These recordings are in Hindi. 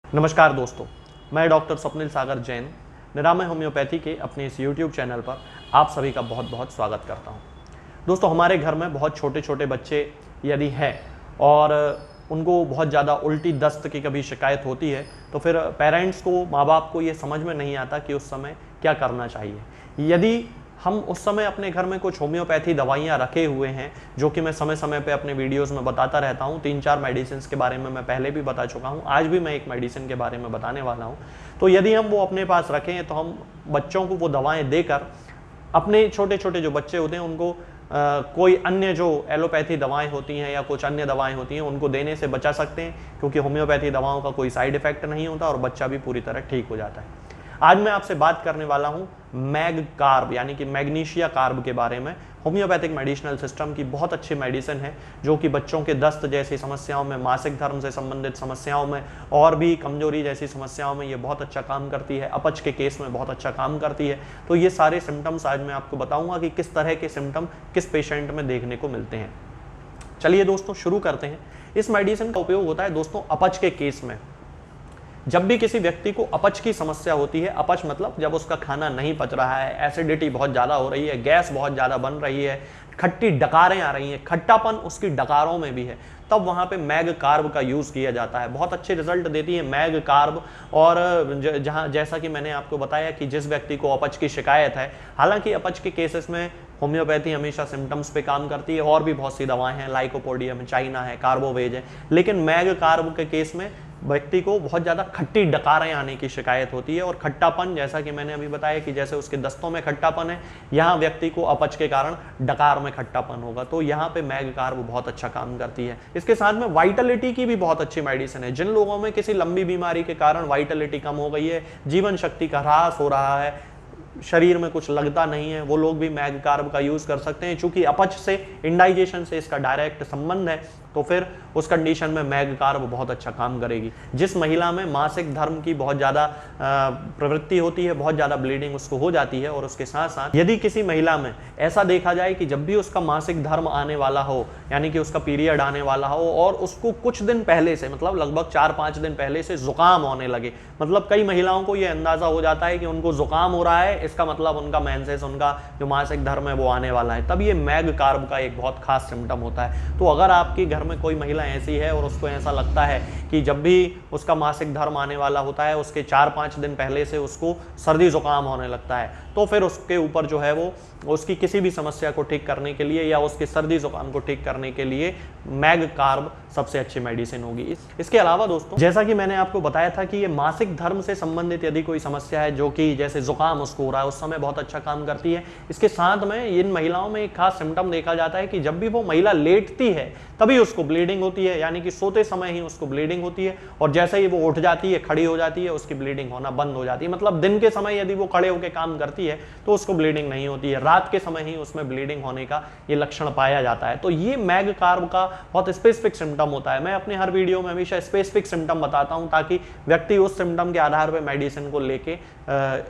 नमस्कार दोस्तों, मैं डॉक्टर स्वप्निल सागर जैन निरामय होम्योपैथी के अपने इस YouTube चैनल पर आप सभी का बहुत बहुत स्वागत करता हूं। दोस्तों, हमारे घर में बहुत छोटे छोटे बच्चे यदि हैं और उनको बहुत ज़्यादा उल्टी दस्त की कभी शिकायत होती है तो फिर पेरेंट्स को, माँ बाप को ये समझ में नहीं आता कि उस समय क्या करना चाहिए। यदि हम उस समय अपने घर में कुछ होम्योपैथी दवाइयाँ रखे हुए हैं, जो कि मैं समय समय पे अपने वीडियोस में बताता रहता हूँ। 3-4 मेडिसिन के बारे में मैं पहले भी बता चुका हूँ, आज भी मैं एक मेडिसिन के बारे में बताने वाला हूँ। तो यदि हम वो अपने पास रखें तो हम बच्चों को वो दवाएँ देकर अपने छोटे छोटे जो बच्चे होते हैं उनको कोई अन्य जो एलोपैथी दवाएं होती हैं या कुछ अन्य दवाएं होती हैं उनको देने से बचा सकते हैं, क्योंकि होम्योपैथी दवाओं का कोई साइड इफेक्ट नहीं होता और बच्चा भी पूरी तरह ठीक हो जाता है। आज मैं आपसे बात करने वाला हूं मैग कार्ब यानी कि मैग्नीशिया कार्ब के बारे में। होम्योपैथिक मेडिसिनल सिस्टम की बहुत अच्छी मेडिसिन है जो कि बच्चों के दस्त जैसी समस्याओं में, मासिक धर्म से संबंधित समस्याओं में और भी कमजोरी जैसी समस्याओं में ये बहुत अच्छा काम करती है। अपच के केस में बहुत अच्छा काम करती है। तो ये सारे सिम्टम्स आज मैं आपको बताऊंगा कि किस तरह के सिम्टम किस पेशेंट में देखने को मिलते हैं। चलिए दोस्तों, शुरू करते हैं। इस मेडिसिन का उपयोग होता है दोस्तों अपच के केस में। जब भी किसी व्यक्ति को अपच की समस्या होती है, अपच मतलब जब उसका खाना नहीं पच रहा है, एसिडिटी बहुत ज़्यादा हो रही है, गैस बहुत ज़्यादा बन रही है, खट्टी डकारें आ रही हैं, खट्टापन उसकी डकारों में भी है, तब वहाँ पे मैग कार्ब का यूज़ किया जाता है। बहुत अच्छे रिजल्ट देती है मैग कार्ब। और जहाँ जैसा कि मैंने आपको बताया कि जिस व्यक्ति को अपच की शिकायत है, हालांकि अपच के केसेस में होम्योपैथी हमेशा सिम्टम्स पे काम करती है और भी बहुत सी दवाएं हैं, लाइकोपोडियम, चाइना है, कार्बोवेज है, लेकिन मैग कार्ब के केस में व्यक्ति को बहुत ज़्यादा खट्टी डकारें आने की शिकायत होती है और खट्टापन, जैसा कि मैंने अभी बताया कि जैसे उसके दस्तों में खट्टापन है, यहाँ व्यक्ति को अपच के कारण डकार में खट्टापन होगा। तो यहाँ पे मैग कार्ब बहुत अच्छा काम करती है। इसके साथ में वाइटलिटी की भी बहुत अच्छी मेडिसिन है। जिन लोगों में किसी लंबी बीमारी के कारण वाइटलिटी कम हो गई है, जीवन शक्ति का ह्रास हो रहा है, शरीर में कुछ लगता नहीं है, वो लोग भी मैग कार्ब का यूज कर सकते हैं। चूंकि अपच से, इंडाइजेशन से इसका डायरेक्ट संबंध है, तो फिर उस कंडीशन में मैग कार्ब बहुत अच्छा काम करेगी। जिस महिला में मासिक धर्म की बहुत ज़्यादा प्रवृत्ति होती है, बहुत ज़्यादा ब्लीडिंग उसको हो जाती है, और उसके साथ साथ यदि किसी महिला में ऐसा देखा जाए कि जब भी उसका मासिक धर्म आने वाला हो, यानी कि उसका पीरियड आने वाला हो और उसको कुछ दिन पहले से, मतलब लगभग 4-5 दिन पहले से जुकाम होने लगे, मतलब कई महिलाओं को यह अंदाजा हो जाता है कि उनको जुकाम हो रहा है, इसका मतलब उनका मेंसेस, उनका जो मासिक धर्म है वो आने वाला है, तब ये मैग कार्ब का एक बहुत खास सिम्टम होता है। तो अगर आपके घर में कोई महिला ऐसी है और उसको ऐसा लगता है कि जब भी उसका मासिक धर्म आने वाला होता है उसके 4-5 दिन पहले से उसको सर्दी जुकाम होने लगता है, तो फिर उसके ऊपर जो है वो उसकी किसी भी समस्या को ठीक करने के लिए या उसके सर्दी जुकाम को ठीक करने के लिए मैग कार्ब सबसे अच्छी मेडिसिन होगी। इसके अलावा दोस्तों, जैसा कि मैंने आपको बताया था कि ये मासिक धर्म से संबंधित यदि कोई समस्या है, जो कि जैसे जुकाम उसको हो रहा है, उस समय बहुत अच्छा काम करती है। इसके साथ में इन महिलाओं में एक खास सिम्टम देखा जाता है कि जब भी वो महिला लेटती है तभी उसको ब्लीडिंग होती है, यानी कि सोते समय ही उसको ब्लीडिंग होती है, और जैसे ही वो उठ जाती है, खड़ी हो जाती है, उसकी ब्लीडिंग होना बंद हो जाती है। मतलब दिन के समय यदि वो खड़े होकर काम करती है तो उसको ब्लीडिंग नहीं होती है, रात के समय ही उसमें ब्लीडिंग होने का ये लक्षण पाया जाता है। तो ये मैग कार्ब का बहुत स्पेसिफिक सिम्टम होता है। मैं अपने हर वीडियो में हमेशा स्पेसिफिक सिम्टम बताता हूं ताकि व्यक्ति उस सिम्टम के आधार पर मेडिसिन को लेके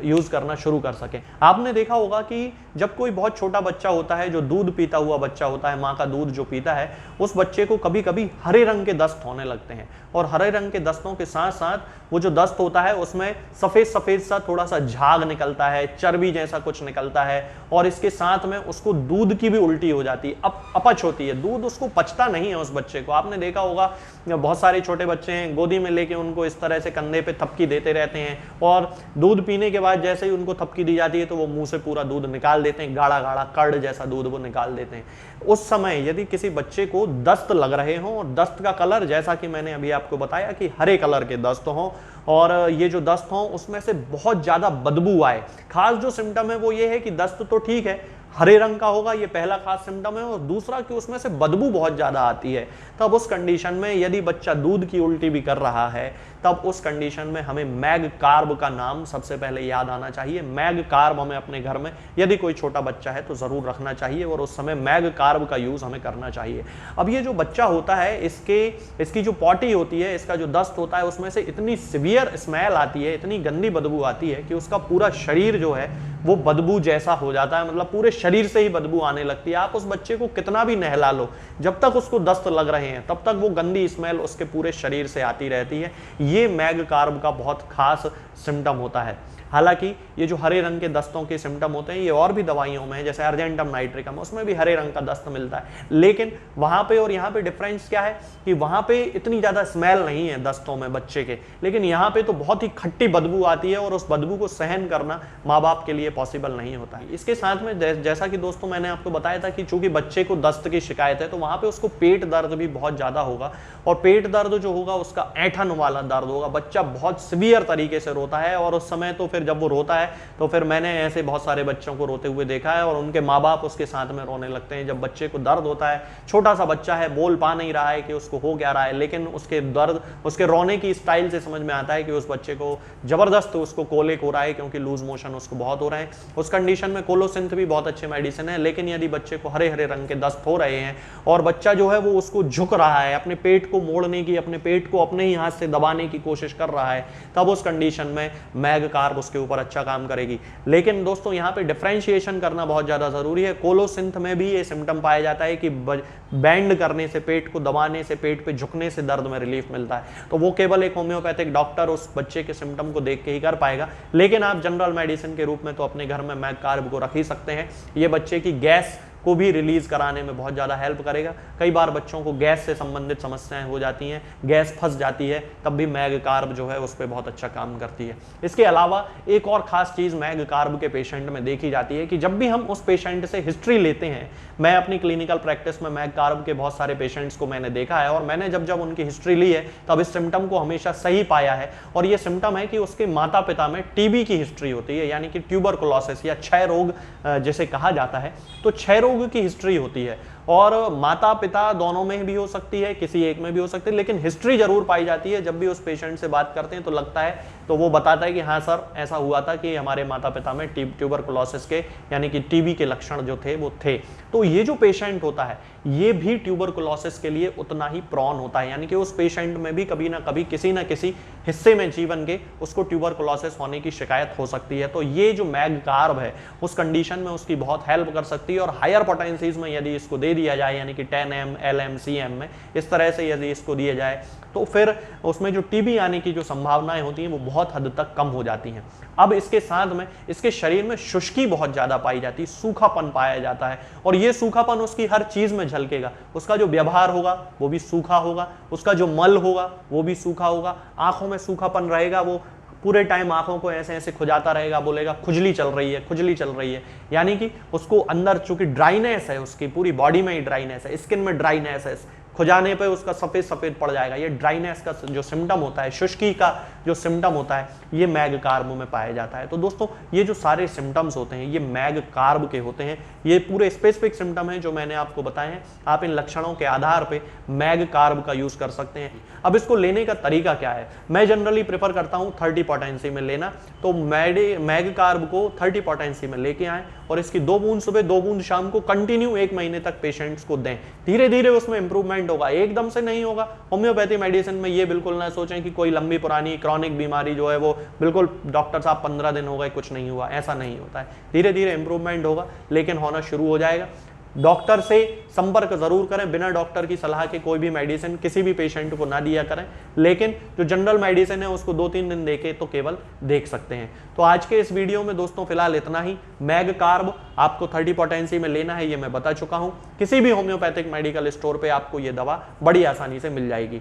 यूज करना शुरू कर सके। आपने देखा होगा कि जब कोई बहुत छोटा बच्चा होता है, जो दूध पीता हुआ बच्चा होता है, माँ का दूध जो पीता है, उस बच्चे को कभी कभी हरे रंग के दस्त होने लगते हैं, और हरे रंग के दस्तों के साथ साथ वो जो दस्त होता है उसमें सफेद सफेद सा थोड़ा सा झाग निकलता है, चर्बी जैसा कुछ निकलता है, और इसके साथ में उसको दूध की भी उल्टी हो जाती है, अपच होती है, दूध उसको पचता नहीं है उस बच्चे को। आपने देखा होगा बहुत सारे छोटे बच्चे हैं, गोदी में लेके उनको इस तरह से कंधे पे थपकी देते रहते हैं, और दूध पीने के बाद जैसे ही उनको थपकी दी जाती है तो वो मुंह से पूरा दूध निकाल देते हैं, गाढ़ा गाढ़ा कर्ड जैसा दूध वो निकाल देते हैं। उस समय यदि किसी बच्चे को दस्त लग रहे हों और दस्त का कलर, जैसा कि मैंने अभी आपको बताया कि हरे कलर के दस्त हों, और ये जो दस्त हों उसमें से बहुत ज्यादा बदबू आए, खास जो सिम्टम है वो ये है कि दस्त तो ठीक है, हरे रंग का होगा, ये पहला खास सिम्टम है, और दूसरा कि उसमें से बदबू बहुत ज्यादा आती है, तब उस कंडीशन में यदि बच्चा दूध की उल्टी भी कर रहा है, तब उस कंडीशन में हमें मैग कार्ब का नाम सबसे पहले याद आना चाहिए। मैग कार्ब हमें अपने घर में यदि कोई छोटा बच्चा है तो जरूर रखना चाहिए, और उस समय मैग कार्ब का यूज हमें करना चाहिए। अब ये जो बच्चा होता है, इसकी जो पॉटी होती है, इसका जो दस्त होता है, उसमें से इतनी सीवियर स्मेल आती है, इतनी गंदी बदबू आती है कि उसका पूरा शरीर जो है वो बदबू जैसा हो जाता है, मतलब पूरे शरीर से ही बदबू आने लगती है। आप उस बच्चे को कितना भी नहला लो, जब तक उसको दस्त लग रहे हैं तब तक वो गंदी स्मेल उसके पूरे शरीर से आती रहती है। ये मैग कार्ब का बहुत खास सिम्टम होता है। हालांकि ये जो हरे रंग के दस्तों के सिम्टम होते हैं ये और भी दवाइयों में है, जैसे अर्जेंटम नाइट्रिकम, उसमें भी हरे रंग का दस्त मिलता है। लेकिन वहां पे और यहाँ पे डिफरेंस क्या है कि वहां पे इतनी ज्यादा स्मेल नहीं है दस्तों में बच्चे के, लेकिन यहाँ पे तो बहुत ही खट्टी बदबू आती है और उस बदबू को सहन करना माँ बाप के लिए पॉसिबल नहीं होता है। इसके साथ में जैसा कि दोस्तों मैंने आपको बताया था कि चूंकि बच्चे को दस्त की शिकायत है तो वहां पे उसको पेट दर्द भी बहुत ज्यादा होगा, और पेट दर्द जो होगा उसका ऐंठन वाला दर्द होगा। बच्चा बहुत सीवियर तरीके से रोता है, और उस समय तो फिर जब वो रोता है तो फिर मैंने ऐसे बहुत सारे बच्चों को रोते हुए देखा है, और उनके माँ बाप उसके साथ में रोने लगते हैं। जब बच्चे को दर्द होता है, छोटा सा बच्चा है, बोल पा नहीं रहा है कि उसको हो क्या रहा है, लेकिन उसके दर्द, उसके रोने की स्टाइल से समझ में आता है कि उस बच्चे को जबरदस्त उसको कोलिक हो रहा है, क्योंकि लूज मोशन उसको बहुत हो रहे हैं। उस कंडीशन में कोलोसिंथ भी बहुत अच्छे मेडिसिन है, लेकिन यदि बच्चे को हरे हरे रंग के दस्त हो रहे हैं और बच्चा जो है वो उसको झुक रहा है, अपने पेट को मोड़ने की, अपने पेट को अपने ही हाथ से दबाने की कोशिश कर रहा है, तब उस कंडीशन में मैग कार्ब उसके ऊपर अच्छा काम करेगी। लेकिन दोस्तों यहाँ पे डिफरेंशिएशन करना बहुत ज्यादा जरूरी है। कोलोसिंथ में भी ये सिम्टम पाया जाता है कि बैंड करने से, पेट को दबाने से, पेट पे झुकने से दर्द में रिलीफ मिलता है, तो वो केवल एक होम्योपैथिक डॉक्टर उस बच्चे के सिम्टम को देख के ही कर पाएगा। लेकिन आप जनरल मेडिसिन के रूप में तो अपने घर में मैग कार्ब को रख ही सकते हैं। ये बच्चे की गैस को भी रिलीज कराने में बहुत ज़्यादा हेल्प करेगा। कई बार बच्चों को गैस से संबंधित समस्याएं हो जाती हैं, गैस फंस जाती है, तब भी मैग कार्ब जो है उस पर बहुत अच्छा काम करती है। इसके अलावा एक और खास चीज़ मैग कार्ब के पेशेंट में देखी जाती है कि जब भी हम उस पेशेंट से हिस्ट्री लेते हैं, मैं अपनी क्लिनिकल प्रैक्टिस में मैग कार्ब के बहुत सारे पेशेंट्स को मैंने देखा है, और मैंने जब जब उनकी हिस्ट्री ली है तब इस सिम्टम को हमेशा सही पाया है। और ये सिम्टम है कि उसके माता पिता में टीबी की हिस्ट्री होती है, यानी कि ट्यूबरकुलोसिस या क्षय रोग जिसे कहा जाता है, तो क्षय रोग की हिस्ट्री होती है। और माता पिता दोनों में भी हो सकती है, किसी एक में भी हो सकती है, लेकिन हिस्ट्री जरूर पाई जाती है। जब भी उस पेशेंट से बात करते हैं तो लगता है, तो वो बताता है कि हाँ सर ऐसा हुआ था कि हमारे माता पिता में ट्यूबरकुलोसिस के यानी कि टीबी के लक्षण जो थे वो थे। तो ये जो पेशेंट होता है ये भी ट्यूबरकुलोसिस के लिए उतना ही प्रॉन होता है, यानी कि उस पेशेंट में भी कभी ना कभी किसी ना किसी हिस्से में जीवन के उसको ट्यूबरकुलोसिस होने की शिकायत हो सकती है। तो ये जो मैग कार्ब है उस कंडीशन में उसकी बहुत हेल्प कर सकती है। और हायर पोटेंसीज में यदि इसको दे दिया जाए, यानी कि 10M, LM, CM में इस तरह से यदि इसको दिया जाए, तो फिर उसमें जो टीबी आने की जो संभावनाएं होती हैं वो बहुत हद तक कम हो जाती हैं। अब इसके साथ में इसके शरीर में शुष्की बहुत ज्यादा पाई जाती है, सूखापन पाया जाता है, और ये सूखापन उसकी हर चीज में झलकेगा। उसका जो व्यवहार होगा वो भी सूखा होगा, उसका जो मल होगा वो भी सूखा होगा, आंखों में सूखापन रहेगा, वो पूरे टाइम आंखों को ऐसे ऐसे खुजाता रहेगा, बोलेगा खुजली चल रही है, खुजली चल रही है। यानी कि उसको अंदर चूंकि ड्राइनेस है, उसकी पूरी बॉडी में ही ड्राइनेस है, स्किन में ड्राइनेस है, खुजाने पे उसका सफेद सफेद पड़ जाएगा। ये ड्राइनेस का जो सिम्टम होता है, शुष्की का जो सिम्टम होता है, ये मैग कार्ब में पाया जाता है। तो दोस्तों ये जो सारे सिम्टम्स होते हैं ये मैग कार्ब के होते हैं। ये पूरे स्पेसिफिक सिम्टम है जो मैंने आपको बताए हैं। आप इन लक्षणों के आधार पे मैग कार्ब का यूज कर सकते हैं। अब इसको लेने का तरीका क्या है? मैं जनरली प्रेफर करता हूं 30 पोटेंसी में लेना। तो मैग कार्ब को 30 पोटेंसी में लेके आए और इसकी 2 बूंद सुबह 2 बूंद शाम को कंटिन्यू 1 महीने तक पेशेंट्स को दें। धीरे धीरे उसमें इंप्रूवमेंट होगा, एकदम से नहीं होगा। होम्योपैथी मेडिसिन में ये बिल्कुल ना सोचें कि कोई लंबी पुरानी क्रॉनिक बीमारी जो है वो बिल्कुल डॉक्टर साहब 15 दिन हो गए कुछ नहीं हुआ, ऐसा नहीं होता है। धीरे धीरे इंप्रूवमेंट होगा, लेकिन होना शुरू हो जाएगा। डॉक्टर से संपर्क जरूर करें, बिना डॉक्टर की सलाह के कोई भी मेडिसिन किसी भी पेशेंट को ना दिया करें। लेकिन जो जनरल मेडिसिन है उसको 2-3 दिन देके तो केवल देख सकते हैं। तो आज के इस वीडियो में दोस्तों फिलहाल इतना ही। मैग कार्ब आपको 30 पोटेंसी में लेना है ये मैं बता चुका हूं। किसी भी होम्योपैथिक मेडिकल स्टोर पे आपको ये दवा बड़ी आसानी से मिल जाएगी।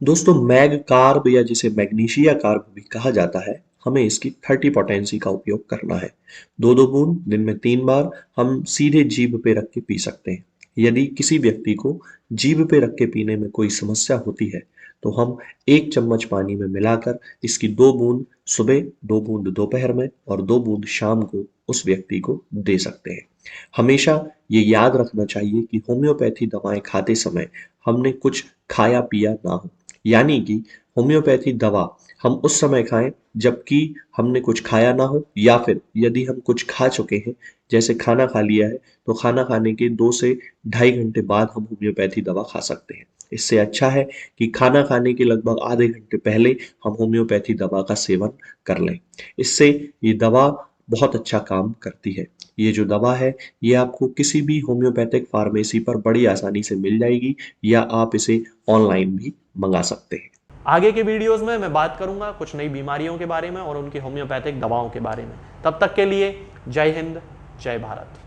दोस्तों मैग कार्ब या जिसे मैग्नीशिया कार्ब भी कहा जाता है, हमें इसकी 30 पोटेंसी का उपयोग करना है। 2-2 बूंद दिन में 3 बार हम सीधे जीभ पे रख के पी सकते हैं। यदि किसी व्यक्ति को जीभ पे रख के पीने में कोई समस्या होती है तो हम 1 चम्मच पानी में मिलाकर इसकी 2 बूंद सुबह, 2 बूंद दोपहर में और 2 बूंद शाम को उस व्यक्ति को दे सकते हैं। हमेशा ये याद रखना चाहिए कि होम्योपैथी दवाएं खाते समय हमने कुछ खाया पिया ना हो, यानी कि होम्योपैथी दवा हम उस समय खाएं जबकि हमने कुछ खाया ना हो, या फिर यदि हम कुछ खा चुके हैं जैसे खाना खा लिया है तो खाना खाने के 2 से 2.5 घंटे बाद हम होम्योपैथी दवा खा सकते हैं। इससे अच्छा है कि खाना खाने के लगभग आधे घंटे पहले हम होम्योपैथी दवा का सेवन कर लें। इससे ये दवा बहुत अच्छा काम करती है। ये जो दवा है ये आपको किसी भी होम्योपैथिक फार्मेसी पर बड़ी आसानी से मिल जाएगी या आप इसे ऑनलाइन भी मंगा सकते हैं। आगे के वीडियोस में मैं बात करूंगा कुछ नई बीमारियों के बारे में और उनकी होम्योपैथिक दवाओं के बारे में। तब तक के लिए जय हिंद, जय भारत।